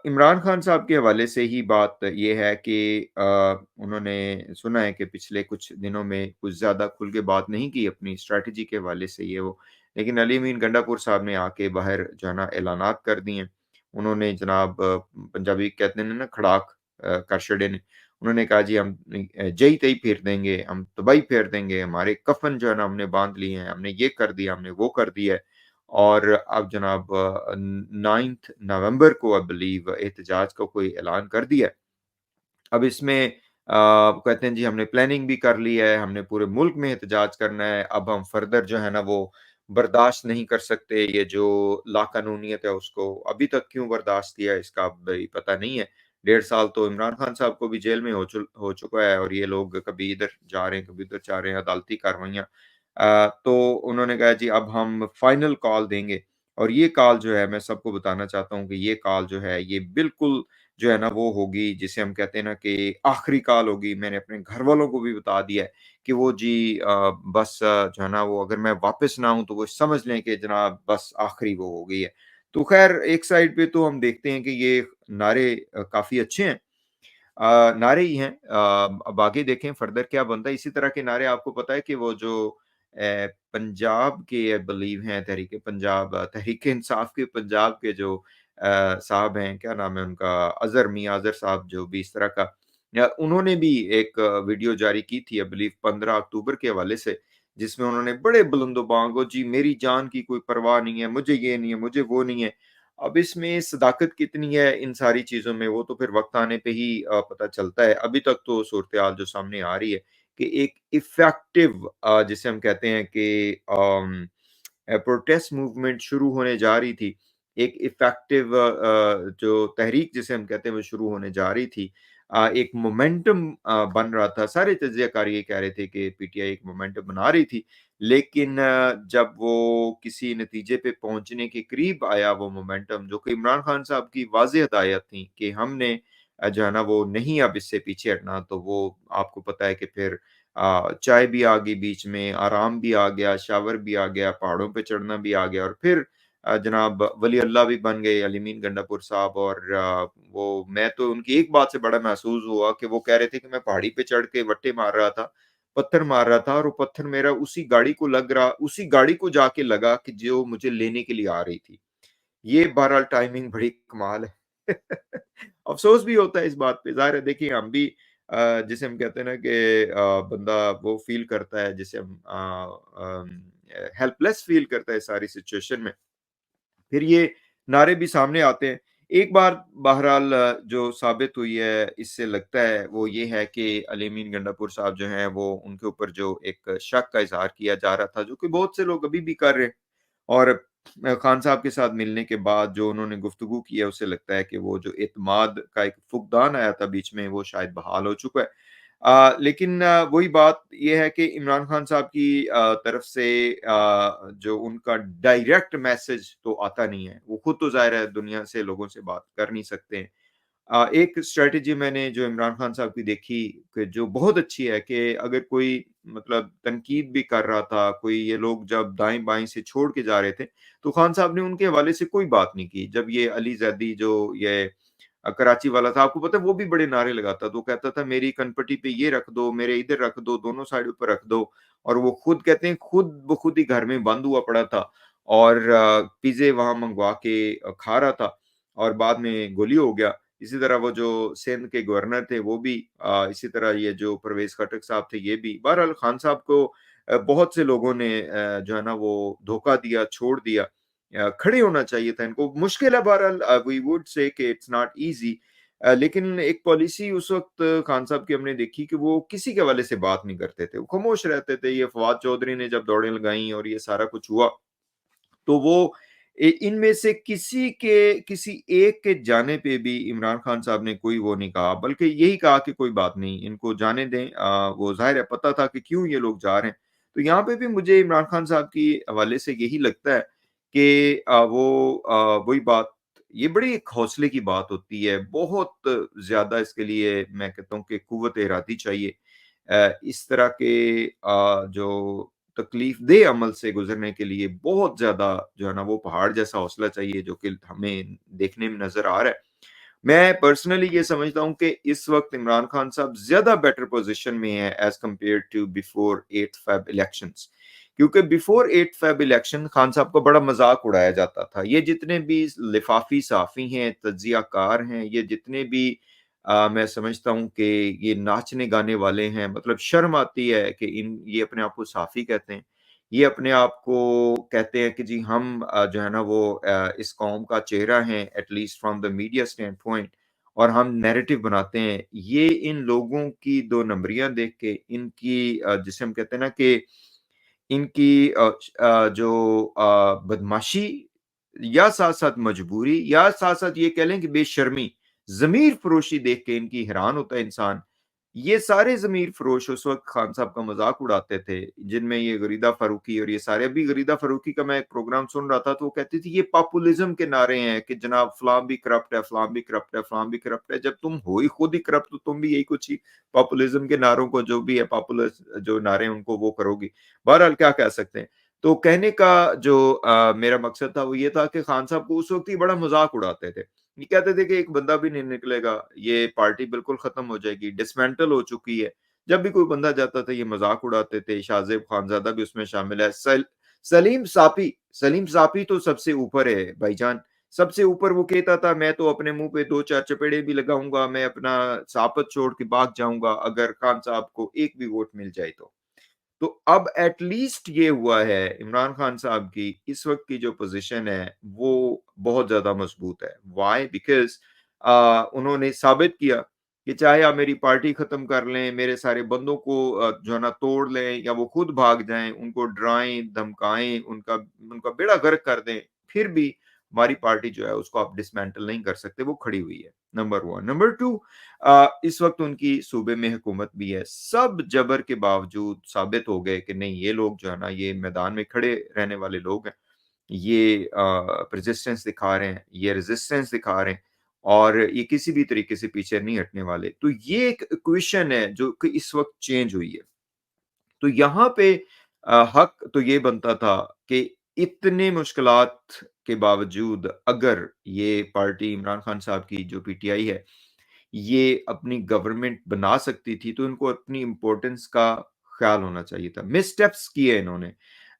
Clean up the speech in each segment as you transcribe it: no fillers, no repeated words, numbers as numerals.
इमरान खान साहब के हवाले से ही बात ये है कि उन्होंने सुना है कि पिछले कुछ दिनों में कुछ ज़्यादा खुल के बात नहीं की अपनी स्ट्रैटेजी के हवाले से ये वो। लेकिन अली अमीन गंडापुर साहब ने आके बाहर जो है ना ऐलानात कर दिए। उन्होंने जनाब पंजाबी कहते हैं ना खड़ाक कर छड़े ने। उन्होंने कहा जी हम जई तई फेर देंगे, हम तबाही फेर देंगे, हमारे कफ़न जो है ना हमने बाँध लिए हैं, हमने ये कर दिया, हमने वो कर दिया है। और अब जनाब 9th नवंबर को आई बिलीव एहतजाज का कोई ऐलान कर दिया है। अब इसमें कहते हैं जी हमने प्लानिंग भी कर ली है, हमने पूरे मुल्क में एहतजाज करना है, अब हम फर्दर जो है ना वो बर्दाश्त नहीं कर सकते, ये जो लाक़ानूनियत है उसको। अभी तक क्यों बर्दाश्त किया इसका अभी पता नहीं है। 1.5 साल तो इमरान खान साहब को भी जेल में हो चुका है और ये लोग कभी इधर जा रहे हैं, कभी उधर जा रहे हैं, अदालती कार्रवाइयाँ। तो उन्होंने कहा जी अब हम फाइनल कॉल देंगे और ये कॉल जो है मैं सबको बताना चाहता हूँ कि ये कॉल जो है ये बिल्कुल जो है ना वो होगी जिसे हम कहते हैं ना कि आखिरी कॉल होगी। मैंने अपने घरवालों को भी बता दिया है कि वो जी बस जो है ना वो अगर मैं वापस ना आऊँ तो वो समझ लें कि जनाब बस आखिरी वो हो गई है। तो ख़ैर एक साइड पे तो हम देखते हैं कि ये नारे काफ़ी अच्छे हैं। नारे ही हैं। अब आगे देखें फर्दर क्या बनता है। इसी तरह के नारे आपको पता है कि वो जो पंजाब के आई बिलीव हैं तहरीक-ए-इंसाफ के पंजाब के जो साहब हैं, क्या नाम है उनका? अज़हर मियाँ अज़हर साहब जो भी इस तरह का उन्होंने भी एक वीडियो जारी की थी आई बिलीव 15 अक्टूबर के हवाले से, जिसमें उन्होंने बड़े बुलंदो-बांग "ओ जी मेरी जान की कोई परवाह नहीं है, मुझे ये नहीं है, मुझे वो नहीं है।" अब इसमें सदाकत कितनी है इन सारी चीज़ों में वो तो फिर वक़्त आने पे ही पता चलता है। अभी तक तो सूरत-ए-हाल जो सामने आ रही है कि एक इफ़ेक्टिव जिसे हम कहते हैं कि प्रोटेस्ट मूवमेंट शुरू होने जा रही थी। एक इफ़ेक्टिव जो तहरीक जिसे हम कहते हैं वो शुरू होने जा रही थी। एक मोमेंटम बन रहा था। सारे तज्ज़ियाकार ये कह रहे थे कि पीटीआई एक मोमेंटम बना रही थी। लेकिन जब वो किसी नतीजे पे पहुँचने के करीब आया वो मोमेंटम जो कि इमरान खान साहब की वाज़ेह हिदायत थी कि हमने जो है ना वो नहीं अब इससे पीछे हटना, तो वो आपको पता है कि फिर चाय भी आ गई बीच में, आराम भी आ गया, शावर भी आ गया, पहाड़ों पे चढ़ना भी आ गया और फिर जनाब वली अल्लाह भी बन गए अली अमीन गंडापुर साहब और वो मैं तो उनकी एक बात से बड़ा महसूस हुआ कि वो कह रहे थे कि मैं पहाड़ी पे चढ़ के वट्टे मार रहा था, पत्थर मार रहा था और वो पत्थर मेरा उसी गाड़ी को जाके लगा कि जो मुझे लेने के लिए आ रही थी। ये बहरहाल टाइमिंग बड़ी कमाल है। अफ़सोस भी होता है इस बात पे, ज़ाहिर है देखिए हम भी जिसे हम कहते हैं ना कि बंदा वो फ़ील करता है जिसे हम हेल्पलेस फ़ील करता है सारी सिचुएशन में। फिर ये नारे भी सामने आते हैं। एक बार बहरहाल जो साबित हुई है इससे लगता है वो ये है कि अली अमीन गंडापुर साहब जो हैं वो उनके ऊपर जो एक शक का इज़हार किया जा रहा था, जो कि बहुत से लोग अभी भी कर रहे हैं। और खान साहब के साथ मिलने के बाद जो उन्होंने गुफ्तगू की है, उससे लगता है कि वो जो एतमाद का एक फुक़दान आया था बीच में, वो शायद बहाल हो चुका है। लेकिन वही बात ये है कि इमरान खान साहब की तरफ से जो उनका डायरेक्ट मैसेज तो आता नहीं है। वो खुद तो ज़ाहिर है दुनिया से लोगों से बात कर नहीं सकते हैं। एक स्ट्रैटेजी मैंने जो इमरान खान साहब की देखी कि जो बहुत अच्छी है कि अगर कोई मतलब तनकीद भी कर रहा था, कोई ये लोग जब दाएँ-बाएँ से छोड़ के जा रहे थे, तो खान साहब ने उनके हवाले से कोई बात नहीं की। जब ये अली ज़ैदी जो ये कराची वाला था, आपको पता है वो भी बड़े नारे लगाता था। वो कहता था मेरी कनपटी पे ये रख दो, मेरे इधर रख दो, दोनों साइडों पे रख दो और वो खुद कहते हैं खुद ब खुद ही घर में बंद हुआ पड़ा था और पिज़्ज़े वहाँ मँगवा के खा रहा था और बाद में गोली हो गया। इसी तरह वो जो सिंध के गवर्नर थे वो भी इसी तरह ये जो परवेज़ खटक साहब थे ये भी। बहरहाल खान साहब को बहुत से लोगों ने जो है ना वो धोखा दिया, छोड़ दिया। खड़े होना चाहिए था इनको। मुश्किल है बहरहाल वी वुड से कि इट्स नॉट ईज़ी लेकिन एक पॉलिसी उस वक़्त खान साहब की हमने देखी कि वो किसी के हवाले से बात नहीं करते थे। वो खामोश रहते थे। ये फवाद चौधरी ने जब दौड़ें लगाई और ये सारा कुछ हुआ तो वो इनमें से किसी एक के जाने पे भी इमरान खान साहब ने कोई वो नहीं कहा, बल्कि यही कहा कि कोई बात नहीं, इनको जाने दें। वो ज़ाहिर है पता था कि क्यों ये लोग जा रहे हैं। तो यहाँ पे भी मुझे इमरान खान साहब की हवाले से यही लगता है कि वही बात ये बड़ी एक हौसले की बात होती है। बहुत ज़्यादा इसके लिए मैं कहता हूँ कि कुव्वत-ए-इरादी चाहिए। इस तरह के जो तकलीफ़देह अमल से गुज़रने के लिए बहुत ज़्यादा जो है ना वो पहाड़ जैसा हौसला चाहिए जो कि हमें देखने में नज़र आ रहा है। मैं पर्सनली ये समझता हूँ कि इस वक़्त इमरान खान साहब ज़्यादा बेटर पोज़ीशन में हैं as compared to before 8th Feb elections. क्योंकि before 8th Feb election Khan साहब का बड़ा मज़ाक उड़ाया जाता था। ये जितने भी लिफ़ाफ़ी सहाफ़ी हैं, तज्ज़ियाकार हैं, ये जितने भी मैं समझता हूँ कि ये नाचने गाने वाले हैं, मतलब शर्म आती है कि ये अपने आप को सहाफ़ी कहते हैं। ये अपने आप को कहते हैं कि जी हम जो है ना वो इस कौम का चेहरा हैं at least from the media stand point, और हम नैरेटिव बनाते हैं। ये इन लोगों की 2 नंबरियाँ देख के इनकी जिसे हम कहते हैं ना कि इनकी जो बदमाशी या साथ-साथ मजबूरी या साथ-साथ ये कह लें कि बेशर्मी, ज़मीर फ़रोशी देख के इनकी हैरान होता है इंसान। ये सारे ज़मीर फ़रोश उस वक़्त खान साहब का मज़ाक उड़ाते थे, जिनमें ये गरीदा फ़ारूकी और ये सारे, अभी गरीदा फ़ारूकी का मैं एक प्रोग्राम सुन रहा था, तो वो कहती थी ये पॉपुलिज़्म के नारे हैं कि जनाब फलाँ भी करप्ट है, फलाँ भी करप्ट है, फलाँ भी करप्ट है। जब तुम हो ही खुद ही करप्ट, तो तुम भी यही कुछ ही पॉपुलिज़्म के नारों को, जो भी है पॉपुलर जो नारे हैं उनको वो करोगी। बहरहाल क्या कह सकते हैं। तो कहने का जो मेरा मकसद था वो ये था कि खान साहब को उस वक़्त ही बड़ा मज़ाक उड़ाते थे। ये कहते थे कि एक बंदा भी नहीं निकलेगा, ये पार्टी बिल्कुल खत्म हो जाएगी, डिसमेंटल हो चुकी है। जब भी कोई बंदा जाता था ये मज़ाक उड़ाते थे, शाहज़ेब खानज़ादा भी उसमें शामिल है। सलीम साफ़ी तो सबसे ऊपर है भाईजान, सबसे ऊपर। वो कहता था मैं तो अपने मुँह पे 2-4 चपेड़े भी लगाऊँगा, मैं अपना सापत छोड़ के भाग जाऊँगा अगर खान साहब को एक भी वोट मिल जाए तो। तो अब एट लीस्ट ये हुआ है, इमरान खान साहब की इस वक़्त की जो पोज़ीशन है, वो बहुत ज़्यादा मज़बूत है। व्हाई? बिकॉज़ उन्होंने साबित किया कि चाहे आप मेरी पार्टी ख़त्म कर लें, मेरे सारे बंदों को जो है ना तोड़ लें या वो खुद भाग जाएँ, उनको डराएँ, धमकाएँ, उनका उनका बेड़ा गर्क कर दें, फिर भी हमारी पार्टी जो है उसको आप डिसमेंटल नहीं कर सकते, वो खड़ी हुई है, नंबर 1। नंबर 2, इस वक़्त उनकी सूबे में हुकूमत भी है। सब जबर के बावजूद साबित हो गए कि नहीं, ये लोग जो है ना ये मैदान में खड़े रहने वाले लोग हैं। ये परसिस्टेंस दिखा रहे हैं, ये रेज़िस्टेंस दिखा रहे हैं और ये किसी भी तरीके से पीछे नहीं हटने वाले। तो ये एक इक्वेशन है जो कि इस वक़्त चेंज हुई है। तो यहाँ पे हक तो ये बनता था कि इतने मुश्किलात के बावजूद अगर ये पार्टी इमरान खान साहब की जो पीटीआई है, ये अपनी गवर्नमेंट बना सकती थी, तो इनको अपनी इम्पोर्टेंस का ख़्याल होना चाहिए था। मिसस्टेप्स किए इन्होंने।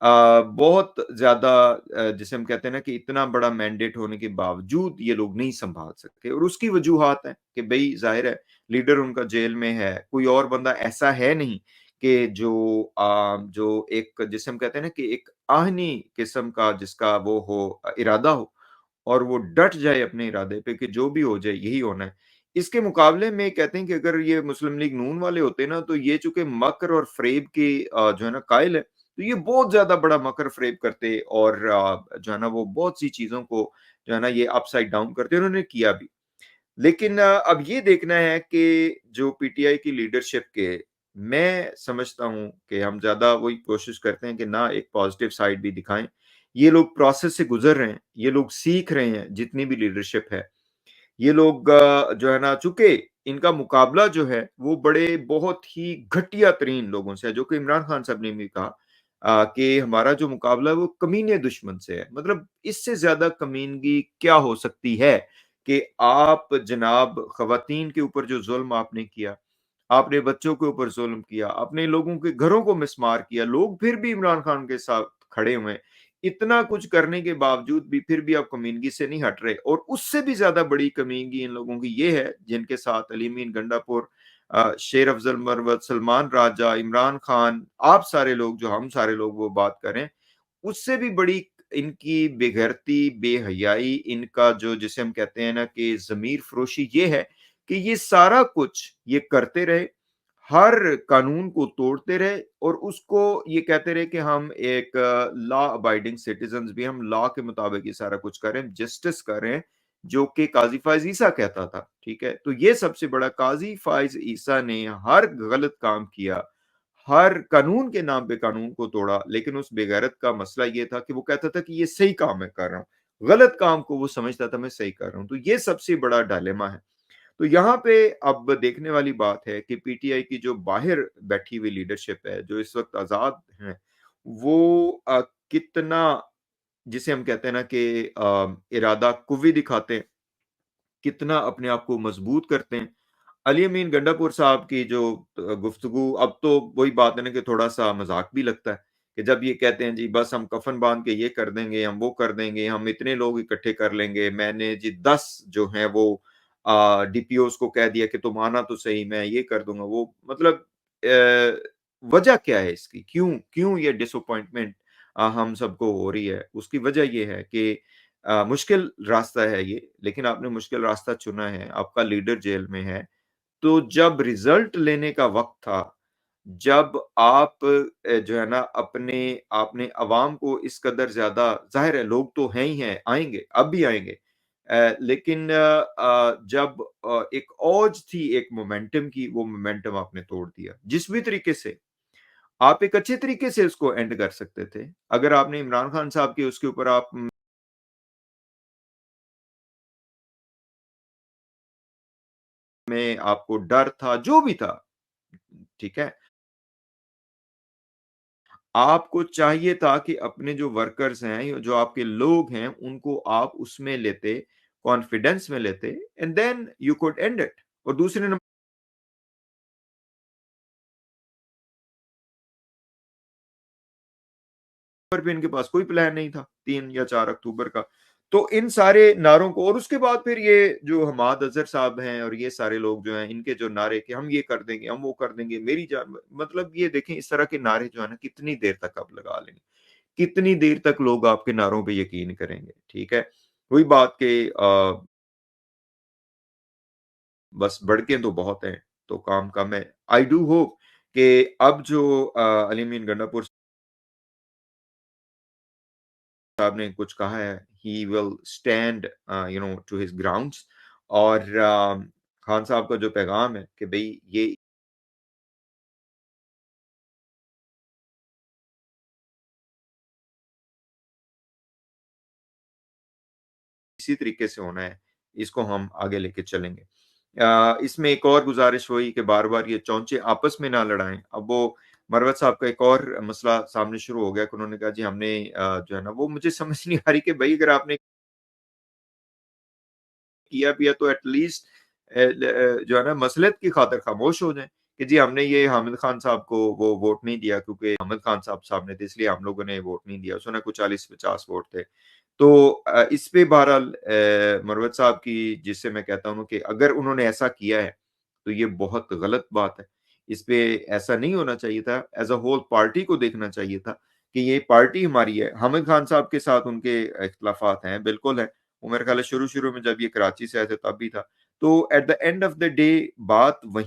बहुत ज़्यादा जिसे हम कहते हैं ना कि इतना बड़ा मैंडेट होने के बावजूद ये लोग नहीं सँभाल सके, और उसकी वजूहात हैं कि भई ज़ाहिर है लीडर उनका जेल में है, कोई और बंदा ऐसा है नहीं कि जो एक जिसे हम कहते हैं ना कि एक आहनी किस्म का जिसका वो हो इरादा हो और वो डट जाए अपने इरादे पे कि जो भी हो जाए यही होना है। इसके मुकाबले में कहते हैं कि अगर ये मुस्लिम लीग नून वाले होते ना, तो ये चूँकि मकर और फ़रेब के जो है ना कायल है, तो ये बहुत ज़्यादा बड़ा मकर फ़रेब करते और जो है ना वो बहुत सी चीज़ों को जो है ना ये अपसाइड डाउन करते, उन्होंने किया भी। लेकिन अब ये देखना है कि जो पीटीआई की लीडरशिप के, मैं समझता हूँ कि हम ज़्यादा वही कोशिश करते हैं कि ना एक पॉज़िटिव साइड भी दिखाएँ। ये लोग प्रोसेस से गुज़र रहे हैं, ये लोग सीख रहे हैं जितनी भी लीडरशिप है। ये लोग जो है ना, चूँकि इनका मुकाबला जो है वो बड़े बहुत ही घटिया तरीन लोगों से है, जो कि इमरान खान साहब ने भी कहा कि हमारा जो मुकाबला है वो कमीने दुश्मन से है। मतलब इससे ज़्यादा कमीनगी क्या हो सकती है कि आप जनाब ख़वातीन के ऊपर जो ज़ुल्म आपने किया, आपने बच्चों के ऊपर ज़ुल्म किया, आपने लोगों के घरों को मिसमार किया, लोग फिर भी इमरान खान के साथ खड़े हुए हैं। इतना कुछ करने के बावजूद भी फिर भी आप कमीनगी से नहीं हट रहे, और उससे भी ज़्यादा बड़ी कमीनगी इन लोगों की ये है, जिनके साथ अली अमीन गंडापुर, शेर अफ़ज़ल मरवत, सलमान राजा, इमरान खान, आप सारे लोग, जो हम सारे लोग वो बात करें, उससे भी बड़ी इनकी बेगैरती, बेहयाई, इनका जो जिसे हम कहते हैं ना कि ज़मीर फ़रोशी, ये है कि ये सारा कुछ ये करते रहे, हर कानून को तोड़ते रहे और उसको ये कहते रहे कि हम एक लॉ अबाइडिंग सिटिज़न्स भी, हम लॉ के मुताबिक ये सारा कुछ कर रहे हैं, जस्टिस कर रहे हैं, जो कि काज़ी फ़ाइज़ ईसा कहता था, ठीक है? तो ये सबसे बड़ा, काज़ी फ़ाइज़ ईसा ने हर गलत काम किया, हर कानून के नाम पे कानून को तोड़ा, लेकिन उस बेगैरत का मसला ये था कि वो कहता था कि ये सही काम मैं कर रहा हूँ। गलत काम को वो समझता था मैं सही कर रहा हूँ। तो ये सबसे बड़ा डायलेमा है। तो यहाँ पे अब देखने वाली बात है कि पीटीआई की जो बाहर बैठी हुई लीडरशिप है, जो इस वक़्त आज़ाद हैं, वो कितना जिसे हम कहते हैं ना कि इरादा कुव्वी दिखाते हैं कितना अपने आप को मजबूत करते हैं। अली अमीन गंडापुर साहब की जो गुफ्तगू, अब तो वही बात है ना कि थोड़ा-सा मज़ाक भी लगता है कि जब ये कहते हैं जी बस हम कफ़न बाँध के ये कर देंगे, हम वो कर देंगे, हम इतने लोग इकट्ठे कर लेंगे। मैंने जी 10 जो हैं वो डीपीओज़ को कह दिया कि तुम आना तो सही, मैं ये कर दूँगा, वो मतलब वजह क्या है इसकी? क्यों क्यों ये डिसअपॉइंटमेंट हम सबको हो रही है? उसकी वजह ये है कि मुश्किल रास्ता है ये, लेकिन आपने मुश्किल रास्ता चुना है, आपका लीडर जेल में है। तो जब रिज़ल्ट लेने का वक़्त था, जब आप जो है ना अपने आपने अवाम को इस कदर ज़्यादा, ज़ाहिर है लोग तो हैं ही हैं, आएँगे, अब भी आएँगे। लेकिन जब एक औज थी एक मोमेंटम की, वो मोमेंटम आपने तोड़ दिया। जिस भी तरीके से, आप एक अच्छे तरीके से उसको एंड कर सकते थे। अगर आपने इमरान खान साहब के उसके ऊपर आप में आपको डर था, जो भी था, ठीक है? आपको चाहिए था कि अपने जो वर्कर्स हैं, जो आपके लोग हैं, उनको आप उसमें लेते, कॉन्फिडेंस में लेते and then you could end it. और दूसरे नंबर पे इनके पास कोई प्लान नहीं था 3 या 4 अक्टूबर का। तो इन सारे नारों को, और उसके बाद फिर ये जो हमाद अज़हर साहब हैं और ये सारे लोग जो हैं, इनके जो नारे कि हम ये कर देंगे, हम वो कर देंगे, मेरी जान, मतलब ये देखें इस तरह के नारे जो है ना कितनी देर तक आप लगा लेंगे? कितनी देर तक लोग आपके नारों पे यकीन करेंगे, ठीक है? वही बात कि बस बढ़के तो बहुत हैं, तो काम कम है। आई डू होप कि अब जो अली अमीन गंडापुर साहब ने कुछ कहा है, he will stand to his grounds. और खान साहब का जो पैगाम है कि भई ये इसी तरीके से होना है, इसको हम आगे लेके चलेंगे। इसमें एक और गुज़ारिश हुई कि बार-बार ये चौंचे आपस में ना लड़ाएँ। अब वो मरवत साहब का एक और मसला सामने शुरू हो गया कि उन्होंने कहा जी हमने जो है ना, वो मुझे समझ नहीं आ रही कि भई अगर आपने किया भी है तो एटलीस्ट जो है ना मसलहत की खातिर खामोश हो जाएँ कि जी हमने ये हामिद खान साहब को वो वोट नहीं दिया क्योंकि हामिद खान साहब ने थे, इसलिए हम लोगों ने वोट नहीं दिया। उसमें कुछ 40-50 वोट थे। तो इस पे बहरहाल मरवत साहब की, जिससे मैं कहता हूँ कि अगर उन्होंने ऐसा किया है, तो ये बहुत गलत बात है। इस पे ऐसा नहीं होना चाहिए था। एज़ अ होल पार्टी को देखना चाहिए था कि ये पार्टी हमारी है। हामिद खान साहब के साथ उनके इख्तिलाफ़ात हैं, बिल्कुल हैं। वो मेरे ख़्याल है शुरू-शुरू में जब ये कराची से आए थे तब भी था। तो at the end of the day बात वही